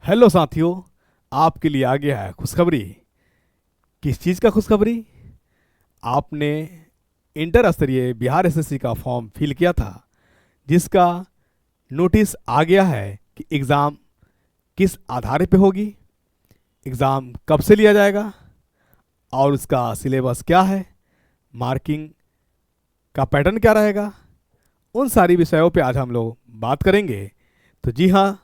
Hello साथियों, आपके लिए आ गया है खुशखबरी। किस चीज़ का खुशखबरी? आपने इंटर स्तरीय बिहार एसएससी का फॉर्म फिल किया था, जिसका नोटिस आ गया है कि एग्ज़ाम किस आधार पे होगी, एग्ज़ाम कब से लिया जाएगा और उसका सिलेबस क्या है, मार्किंग का पैटर्न क्या रहेगा। उन सारी विषयों पे आज हम लोग बात करेंगे। तो जी हाँ,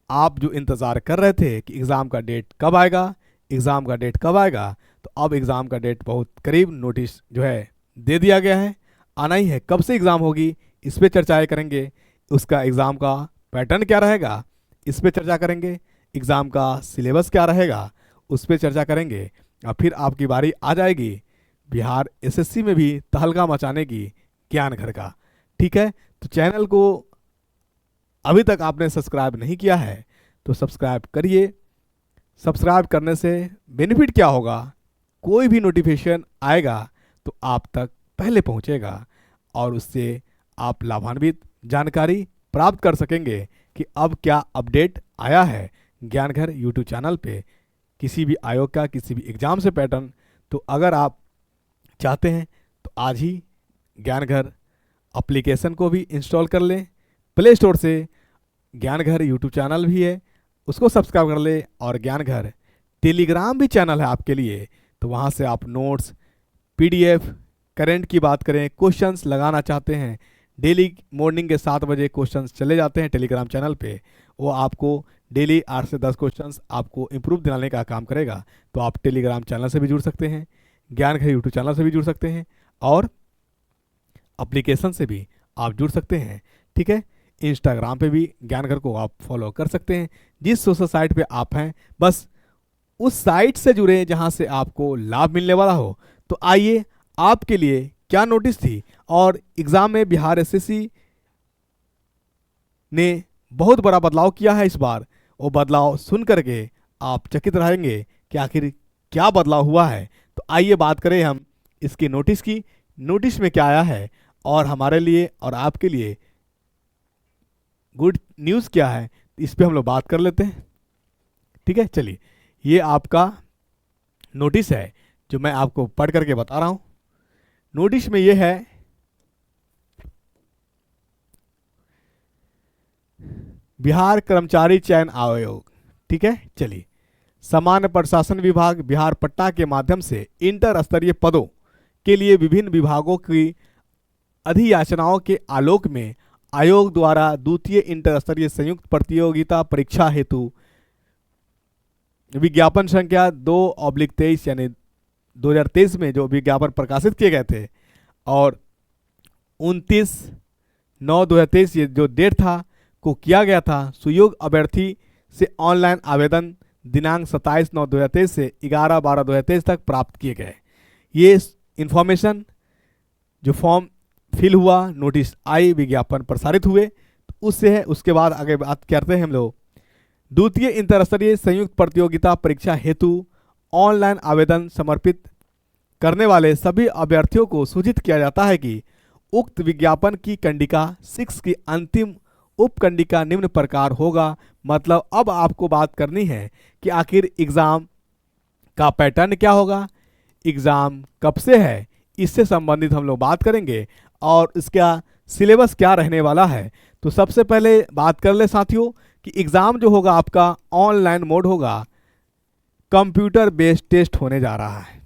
आप जो इंतज़ार कर रहे थे कि एग्ज़ाम का डेट कब आएगा, एग्ज़ाम का डेट कब आएगा, तो अब एग्ज़ाम का डेट बहुत करीब नोटिस जो है दे दिया गया है, आना ही है। कब से एग्ज़ाम होगी इस पे चर्चाएं करेंगे, उसका एग्ज़ाम का पैटर्न क्या रहेगा इस पे चर्चा करेंगे, एग्ज़ाम का सिलेबस क्या रहेगा उस पे चर्चा करेंगे। और फिर आपकी बारी आ जाएगी बिहार एसएससी में भी तहलका मचाने की, ज्ञान घर का। ठीक है, तो चैनल को अभी तक आपने सब्सक्राइब नहीं किया है तो सब्सक्राइब करिए। सब्सक्राइब करने से बेनिफिट क्या होगा, कोई भी नोटिफिकेशन आएगा तो आप तक पहले पहुंचेगा और उससे आप लाभान्वित जानकारी प्राप्त कर सकेंगे कि अब क्या अपडेट आया है ज्ञान घर यूट्यूब चैनल पे, किसी भी आयोग का, किसी भी एग्ज़ाम से पैटर्न। तो अगर आप चाहते हैं तो आज ही ज्ञान घर एप्लीकेशन को भी इंस्टॉल कर लें प्ले स्टोर से। ज्ञान घर यूट्यूब चैनल भी है, उसको सब्सक्राइब कर ले। और ज्ञान घर टेलीग्राम भी चैनल है आपके लिए, तो वहाँ से आप नोट्स, पीडीएफ, करंट की बात करें, क्वेश्चंस लगाना चाहते हैं, डेली मॉर्निंग के 7 बजे क्वेश्चंस चले जाते हैं टेलीग्राम चैनल पे। वो आपको डेली 8 से 10 क्वेश्चंस आपको इम्प्रूव दिलाने का काम करेगा। तो आप टेलीग्राम चैनल से भी जुड़ सकते हैं, ज्ञान घर यूट्यूब चैनल से भी जुड़ सकते हैं और एप्लीकेशन से भी आप जुड़ सकते हैं। ठीक है, इंस्टाग्राम पे भी ज्ञान घर को आप फॉलो कर सकते हैं। जिस सोशल साइट पे आप हैं, बस उस साइट से जुड़े जहां से आपको लाभ मिलने वाला हो। तो आइए, आपके लिए क्या नोटिस थी और एग्जाम में बिहार एसएससी ने बहुत बड़ा बदलाव किया है इस बार। वो बदलाव सुन करके आप चकित रहेंगे कि आखिर क्या बदलाव हुआ है। तो आइए बात करें हम इसकी नोटिस की, नोटिस में क्या आया है और हमारे लिए और आपके लिए गुड न्यूज़ क्या है, इस पे हम लोग बात कर लेते हैं। ठीक है, चलिए, ये आपका नोटिस है जो मैं आपको पढ़ करके बता रहा हूं। नोटिस में ये है, बिहार कर्मचारी चयन आयोग। ठीक है, चलिए, सामान्य प्रशासन विभाग बिहार पट्टा के माध्यम से इंटर स्तरीय पदों के लिए विभिन्न विभागों की अधियाचनाओं के आलोक में आयोग द्वारा द्वितीय इंटर स्तरीय संयुक्त प्रतियोगिता परीक्षा हेतु विज्ञापन संख्या 2/23 यानी 2023 में जो विज्ञापन प्रकाशित किए गए थे और 29/9/2023 ये जो डेट था को किया गया था, सुयोग्य अभ्यर्थी से ऑनलाइन आवेदन दिनांक 27/9/2023 से 11/12/2023 तक प्राप्त किए गए। ये इंफॉर्मेशन जो फॉर्म फिल हुआ, नोटिस आई, विज्ञापन प्रसारित हुए, तो उससे है। उसके बाद आगे बात करते हैं हम लोग द्वितीय इंटर स्तरीय संयुक्त प्रतियोगिता परीक्षा हेतु ऑनलाइन आवेदन समर्पित करने वाले सभी अभ्यर्थियों को सूचित किया जाता है कि उक्त विज्ञापन की कंडिका 6 की अंतिम उपकंडिका निम्न प्रकार होगा। मतलब अब आपको बात करनी है कि आखिर एग्जाम का पैटर्न क्या होगा, एग्जाम कब से है, इससे संबंधित हम लोग बात करेंगे और इसका सिलेबस क्या रहने वाला है। तो सबसे पहले बात कर ले साथियों कि एग्ज़ाम जो होगा आपका ऑनलाइन मोड होगा, कंप्यूटर बेस्ड टेस्ट होने जा रहा है,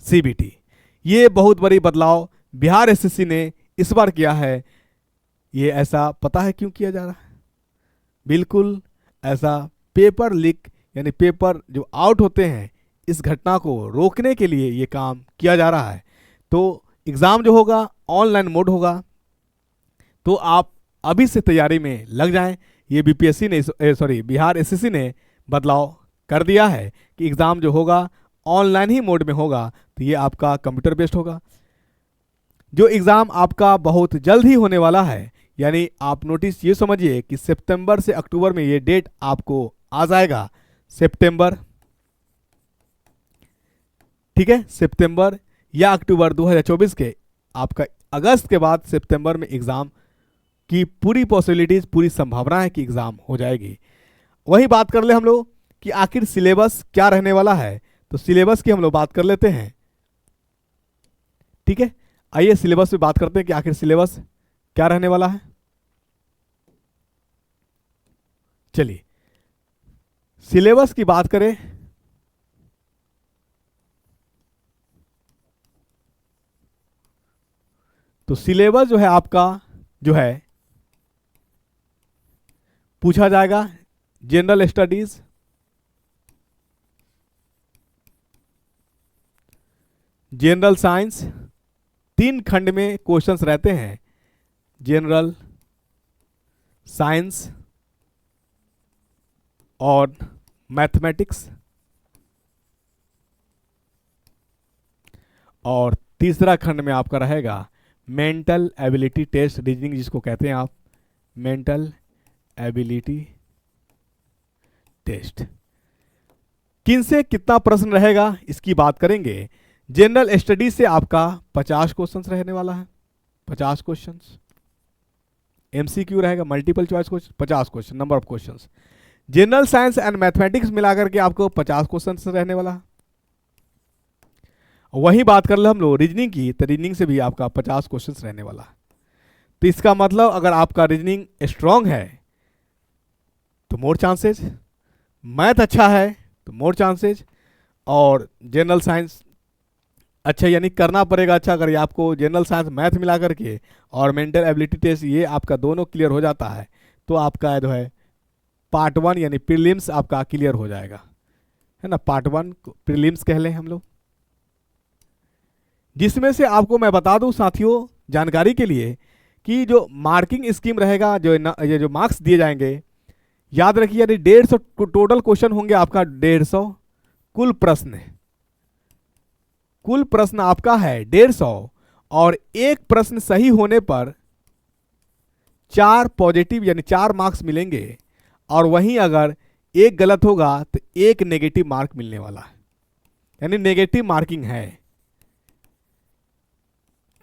सीबीटी। ये बहुत बड़ी बदलाव बिहार एसएससी ने इस बार किया है। ये ऐसा पता है क्यों किया जा रहा है? बिल्कुल ऐसा पेपर लीक यानी पेपर जो आउट होते हैं, इस घटना को रोकने के लिए ये काम किया जा रहा है। तो एग्ज़ाम जो होगा ऑनलाइन मोड होगा, तो आप अभी से तैयारी में लग जाएं। ये बीपीएससी ने बिहार एसएससी ने बदलाव कर दिया है कि एग्ज़ाम जो होगा ऑनलाइन ही मोड में होगा। तो ये आपका कंप्यूटर बेस्ड होगा। जो एग्ज़ाम आपका बहुत जल्द ही होने वाला है, यानी आप नोटिस ये समझिए कि सितंबर से अक्टूबर में ये डेट आपको आ जाएगा, सितंबर। ठीक है, सितंबर या अक्टूबर 2024 के आपका अगस्त के बाद सितंबर में एग्ज़ाम की पूरी पॉसिबिलिटीज़, पूरी संभावना है कि एग्ज़ाम हो जाएगी। वही बात कर ले हम लोग कि आखिर सिलेबस क्या रहने वाला है, तो सिलेबस की हम लोग बात कर लेते हैं। ठीक है, आइए सिलेबस पे बात करते हैं कि आखिर सिलेबस क्या रहने वाला है। चलिए सिलेबस की बात करें तो सिलेबस जो है आपका जो है पूछा जाएगा जनरल स्टडीज, जनरल साइंस, 3 खंड में क्वेश्चंस रहते हैं, जनरल साइंस और मैथमेटिक्स, और तीसरा खंड में आपका रहेगा मेंटल एबिलिटी टेस्ट रीजनिंग, जिसको कहते हैं आप मेंटल एबिलिटी टेस्ट। किन से कितना प्रश्न रहेगा इसकी बात करेंगे। जनरल स्टडीज से आपका 50 क्वेश्चंस रहने वाला है, 50 क्वेश्चंस एमसीक्यू रहेगा, multiple choice question 50 question, number of questions. General science and mathematics मिलाकर के आपको 50 क्वेश्चंस रहने वाला है। वही बात कर ले हम लोग रीजनिंग की, तो रीजनिंग से भी आपका 50 क्वेश्चंस रहने वाला है। तो इसका मतलब अगर आपका रीजनिंग स्ट्रांग है तो मोर चांसेज, मैथ अच्छा है तो मोर चांसेज, और जनरल साइंस अच्छा यानी करना पड़ेगा अच्छा। अगर ये आपको जनरल साइंस मैथ मिला करके और मेंटल एबिलिटी टेस्ट ये आपका दोनों क्लियर हो जाता है तो आपका जो है पार्ट 1 यानी प्रीलिम्स आपका क्लियर हो जाएगा, है ना। पार्ट 1 प्रीलिम्स कह लें हम लोग, जिसमें से आपको मैं बता दूं साथियों जानकारी के लिए कि जो मार्किंग स्कीम रहेगा, ये जो मार्क्स दिए जाएंगे, याद रखिए यदि 150 टोटल क्वेश्चन होंगे आपका, 150 कुल प्रश्न, कुल प्रश्न आपका है 150, और एक प्रश्न सही होने पर 4 पॉजिटिव यानी 4 मार्क्स मिलेंगे, और वहीं अगर एक गलत होगा तो 1 नेगेटिव मार्क मिलने वाला है, यानी नेगेटिव मार्किंग है।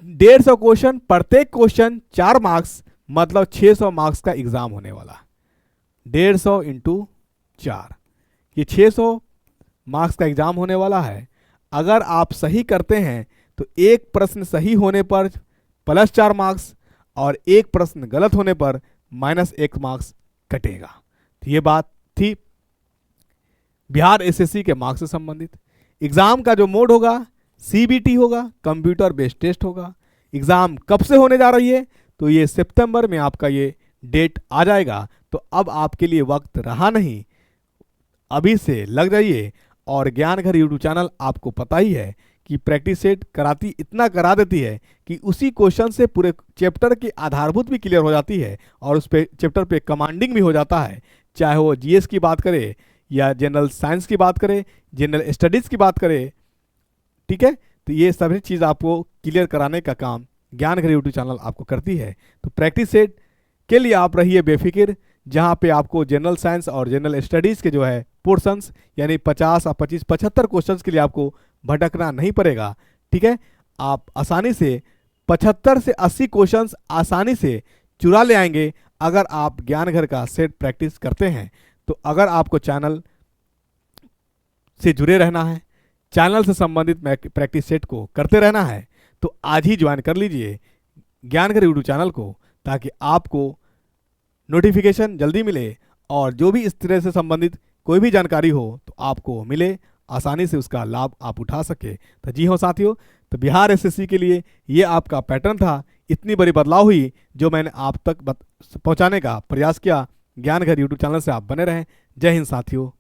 150 क्वेश्चन, प्रत्येक क्वेश्चन 4 मार्क्स, मतलब 600 मार्क्स का एग्जाम होने वाला है। 150 इंटू 4, ये 600 मार्क्स का एग्जाम होने वाला है। अगर आप सही करते हैं तो एक प्रश्न सही होने पर +4 मार्क्स, और एक प्रश्न गलत होने पर -1 मार्क्स कटेगा। तो ये बात थी बिहार एसएससी के मार्क्स से संबंधित। एग्जाम का जो मोड होगा सीबीटी होगा, कंप्यूटर बेस्ड टेस्ट होगा। एग्जाम कब से होने जा रही है, तो ये सितंबर में आपका ये डेट आ जाएगा। तो अब आपके लिए वक्त रहा नहीं, अभी से लग जाइए। और ज्ञान घर यूट्यूब चैनल आपको पता ही है कि प्रैक्टिस सेट कराती, इतना करा देती है कि उसी क्वेश्चन से पूरे चैप्टर की आधारभूत भी क्लियर हो जाती है, और उस पे चैप्टर पे कमांडिंग भी हो जाता है। चाहे वो जीएस की बात करे या जनरल साइंस की बात करे, जनरल स्टडीज़ की बात करे, ठीक है। तो ये सभी चीज़ आपको क्लियर कराने का काम ज्ञान घर यूट्यूब चैनल आपको करती है। तो प्रैक्टिस सेट के लिए आप रहिए बेफिक्र, जहाँ पे आपको जनरल साइंस और जनरल स्टडीज़ के जो है पोर्शंस यानी 50 और 25 75 क्वेश्चंस के लिए आपको भटकना नहीं पड़ेगा, ठीक है। आप आसानी से 75 से 80 क्वेश्चंस आसानी से चुरा ले आएंगे अगर आप ज्ञान घर का सेट प्रैक्टिस करते हैं। तो अगर आपको चैनल से जुड़े रहना है, चैनल से संबंधित प्रैक्टिस सेट को करते रहना है, तो आज ही ज्वाइन कर लीजिए ज्ञान घर यूट्यूब चैनल को, ताकि आपको नोटिफिकेशन जल्दी मिले, और जो भी इस तरह से संबंधित कोई भी जानकारी हो तो आपको मिले, आसानी से उसका लाभ आप उठा सके। तो जी हाँ साथियों, तो बिहार एसएससी के लिए ये आपका पैटर्न था। इतनी बड़ी बदलाव हुई जो मैंने आप तक पहुंचाने का प्रयास किया। ज्ञान घर यूट्यूब चैनल से आप बने रहें। जय हिंद साथियों।